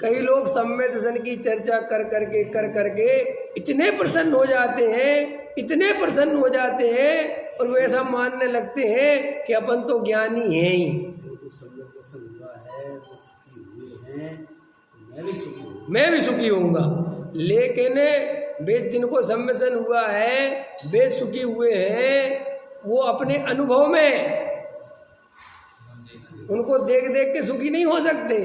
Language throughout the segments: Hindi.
कई लोग सम्यक दर्शन की चर्चा कर करके इतने प्रसन्न हो जाते हैं, इतने प्रसन्न हो जाते हैं और वे ऐसा मानने लगते हैं कि अपन तो ज्ञानी हैं ही। सम्यक दर्शन हुआ है, वो सुखी हुए हैं, तो मैं भी सुखी होऊंगा। लेकिन वे जिनको सम्मेलन हुआ है वे सुखी हुए हैं, वो अपने अनुभव में उनको देख देख के सुखी नहीं हो सकते।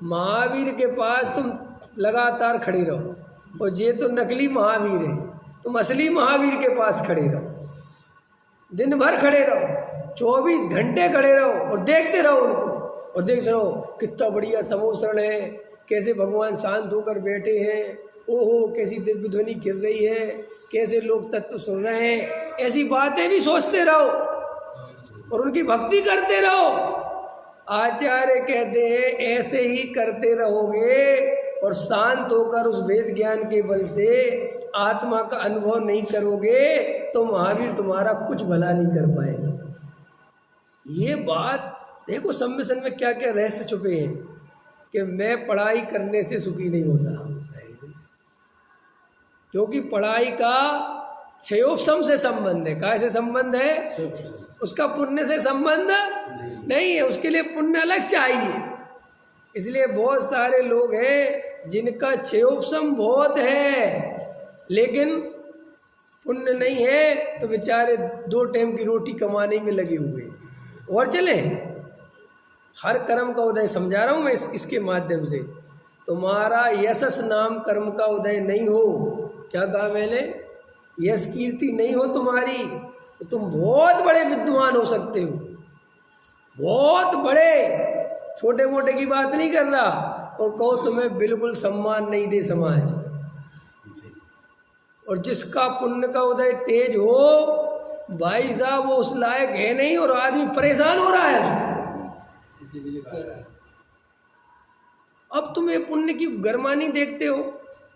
महावीर के पास तुम लगातार खड़े रहो, और ये तो नकली महावीर है, तुम असली महावीर के पास खड़े रहो, दिन भर खड़े रहो, 24 घंटे खड़े रहो और देखते रहो उनको, और देखते रहो कितना बढ़िया समोसरण है, कैसे भगवान शांत होकर बैठे हैं, ओहो कैसी दिव्य ध्वनि गिर रही है, कैसे लोग तत्व सुन रहे हैं, ऐसी बातें भी सोचते रहो और उनकी भक्ति करते रहो। आचार्य कहते हैं ऐसे ही करते रहोगे और शांत होकर उस वेद ज्ञान के बल से आत्मा का अनुभव नहीं करोगे तो महावीर तुम्हारा कुछ भला नहीं कर पाएंगे। ये बात देखो सम्मेलन में क्या क्या रहस्य छुपे हैं कि मैं पढ़ाई करने से सुखी नहीं होता, क्योंकि पढ़ाई का क्षयोपशम से संबंध है। कैसे संबंध है? उसका पुण्य से संबंध नहीं है, उसके लिए पुण्य अलग चाहिए। इसलिए बहुत सारे लोग हैं जिनका क्षयोपशम बहुत है लेकिन पुण्य नहीं है, तो बेचारे 2 टाइम की रोटी कमाने में लगे हुए हैं। और चले हर कर्म का उदय समझा रहा हूँ मैं इसके माध्यम से। तुम्हारा यशस नाम कर्म का उदय नहीं हो, क्या कहा मैंने, यश कीर्ति नहीं हो तुम्हारी, तो तुम बहुत बड़े विद्वान हो सकते हो, बहुत बड़े, छोटे मोटे की बात नहीं कर रहा, और कहो तुम्हें बिल्कुल सम्मान नहीं दे समाज। और जिसका पुण्य का उदय तेज हो भाई साहब वो उस लायक है नहीं, और आदमी परेशान हो रहा है। अब तुम ये पुण्य की गरमानी देखते हो,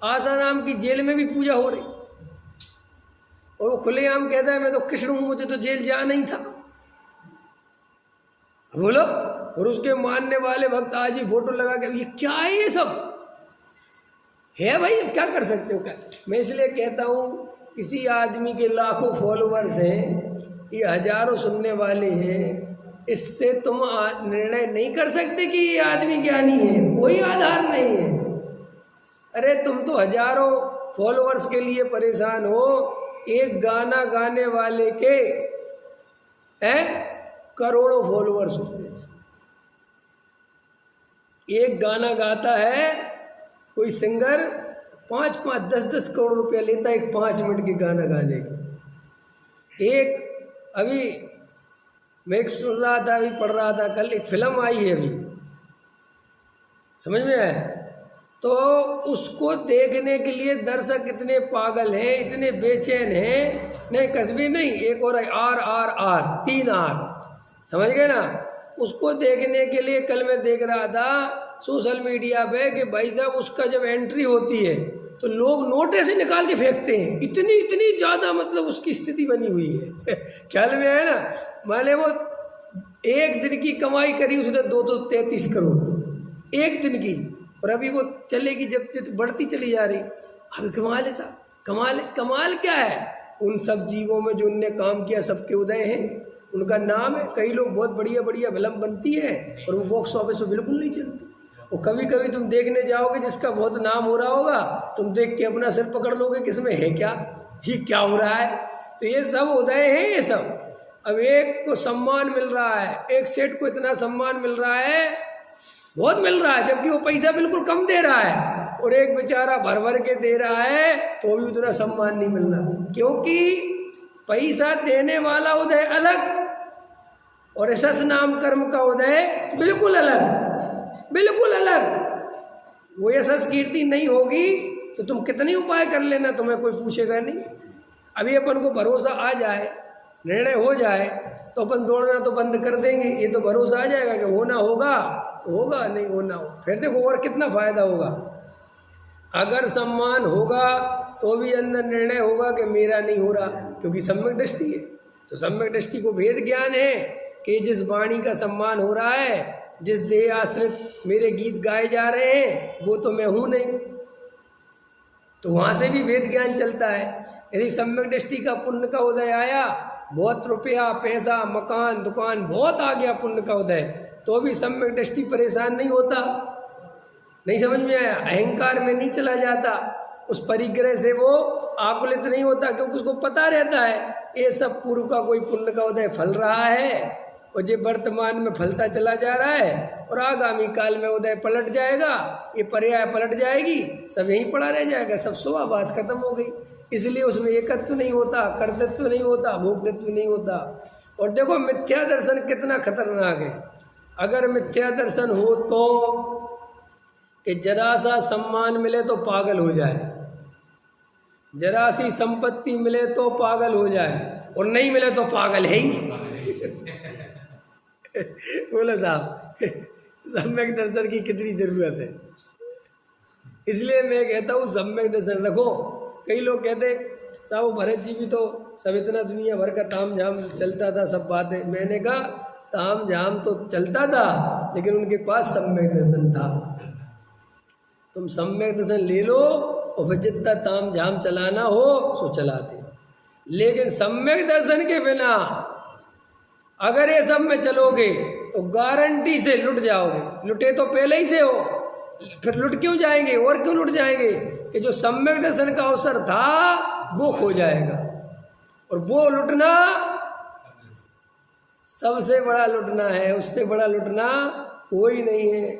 आशा नाम की जेल में भी पूजा हो रही और वो खुलेआम कहता है मैं तो कृष्ण हूं, मुझे तो जेल जाना ही था, बोलो। और उसके मानने वाले भक्त आज ही फोटो लगा के ये क्या है, ये सब है भाई, क्या कर सकते हो क्या। मैं इसलिए कहता हूँ किसी आदमी के लाखों फॉलोअर्स हैं, ये हजारों सुनने वाले हैं, इससे तुम निर्णय नहीं कर सकते कि ये आदमी ज्ञानी है, कोई आधार नहीं है। अरे तुम तो हजारों फॉलोअर्स के लिए परेशान हो, एक गाना गाने वाले के करोड़ों फॉलोअर्स होते हैं। एक गाना गाता है कोई सिंगर 5-5, 10-10 करोड़ रुपया लेता है एक 5 मिनट के गाना गाने का। एक अभी मैं एक सुन रहा था, अभी पढ़ रहा था, कल एक फिल्म आई है अभी, समझ में आया, तो उसको देखने के लिए दर्शक इतने पागल हैं, इतने बेचैन हैं, नहीं कस्बी नहीं, एक और आर 3 आर, समझ गए ना। उसको देखने के लिए कल मैं देख रहा था सोशल मीडिया पे कि भाई साहब उसका जब एंट्री होती है तो लोग नोटे से निकाल के फेंकते हैं, इतनी ज़्यादा मतलब उसकी स्थिति बनी हुई है ख्याल में आया ना। माने वो एक दिन की कमाई करी उसने 233 करोड़ एक दिन की, और अभी वो चलेगी जब बढ़ती चली जा रही। अभी कमाल है साहब, कमाल क्या है, उन सब जीवों में जो उनने काम किया सबके उदय हैं, उनका नाम है। कई लोग बहुत बढ़िया फिल्म बनती है और वो बॉक्स ऑफिस में बिल्कुल नहीं चलती। और कभी कभी तुम देखने जाओगे जिसका बहुत नाम हो रहा होगा, तुम देख के अपना सिर पकड़ लोगे कि इसमें है क्या, ये क्या हो रहा है। तो ये सब उदय है ये सब। अब एक को सम्मान मिल रहा है, एक सेठ को इतना सम्मान मिल रहा है, बहुत मिल रहा है, जबकि वो पैसा बिल्कुल कम दे रहा है, और एक बेचारा भर के दे रहा है तो भी उतना सम्मान नहीं मिल रहा, क्योंकि पैसा देने वाला उदय अलग और यशस नाम कर्म का उदय बिल्कुल अलग। वो यशस कीर्ति नहीं होगी तो तुम कितने उपाय कर लेना, तुम्हें कोई पूछेगा नहीं। अभी अपन को भरोसा आ जाए, निर्णय हो जाए, तो अपन दौड़ना तो बंद कर देंगे। ये तो भरोसा आ जाएगा कि होना होगा तो होगा, नहीं होना हो फिर देखो और कितना फायदा होगा। अगर सम्मान होगा तो भी अंदर निर्णय होगा कि मेरा नहीं हो रहा, क्योंकि सम्यक दृष्टि है। तो सम्यक दृष्टि को भेद ज्ञान है कि जिस वाणी का सम्मान हो रहा है जिस देह आश्रित मेरे गीत गाए जा रहे हैं वो तो मैं हूँ नहीं। तो वहाँ से भी वेद ज्ञान चलता है। यदि सम्यक दृष्टि का पुण्य का उदय आया, बहुत रुपया पैसा मकान दुकान बहुत आ गया पुण्य का उदय, तो भी सम्यक दृष्टि परेशान नहीं होता। नहीं समझ में आया? अहंकार में नहीं चला जाता, उस परिग्रह से वो आकुलित नहीं होता, क्योंकि उसको पता रहता है ये सब पूर्व का कोई पुण्य का उदय फल रहा है और ये वर्तमान में फलता चला जा रहा है और आगामी काल में उदय पलट जाएगा, ये पर्याय पलट जाएगी, सब यहीं पड़ा रह जाएगा, सब सुबह बात खत्म हो गई। इसलिए उसमें एकत्व नहीं होता, कर्तृत्व नहीं होता, भोक्तृत्व नहीं होता। और देखो मिथ्या दर्शन कितना खतरनाक है। अगर मिथ्या दर्शन हो तो कि जरा सा सम्मान मिले तो पागल हो जाए, जरा सी संपत्ति मिले तो पागल हो जाए, और नहीं मिले तो पागल है ही। बोलो साहब, सम्यक दर्शन की कितनी जरूरत है। इसलिए मैं कहता हूँ सम्यक दर्शन रखो। कई लोग कहते साहब भरत जी भी तो सब इतना दुनिया भर का ताम झाम चलता था, सब बातें। मैंने कहा ताम झाम तो चलता था, लेकिन उनके पास सम्यक दर्शन था। तुम सम्यक दर्शन ले लो और फिर जितना ताम झाम चलाना हो सो चलाते हो, लेकिन सम्यक दर्शन के बिना अगर ये सब में चलोगे तो गारंटी से लुट जाओगे। लुटे तो पहले ही से हो, फिर लुट क्यों जाएंगे? और क्यों लुट जाएंगे कि जो सम्यक दर्शन का अवसर था वो खो जाएगा, और वो लुटना सबसे बड़ा लुटना है, उससे बड़ा लुटना कोई नहीं है।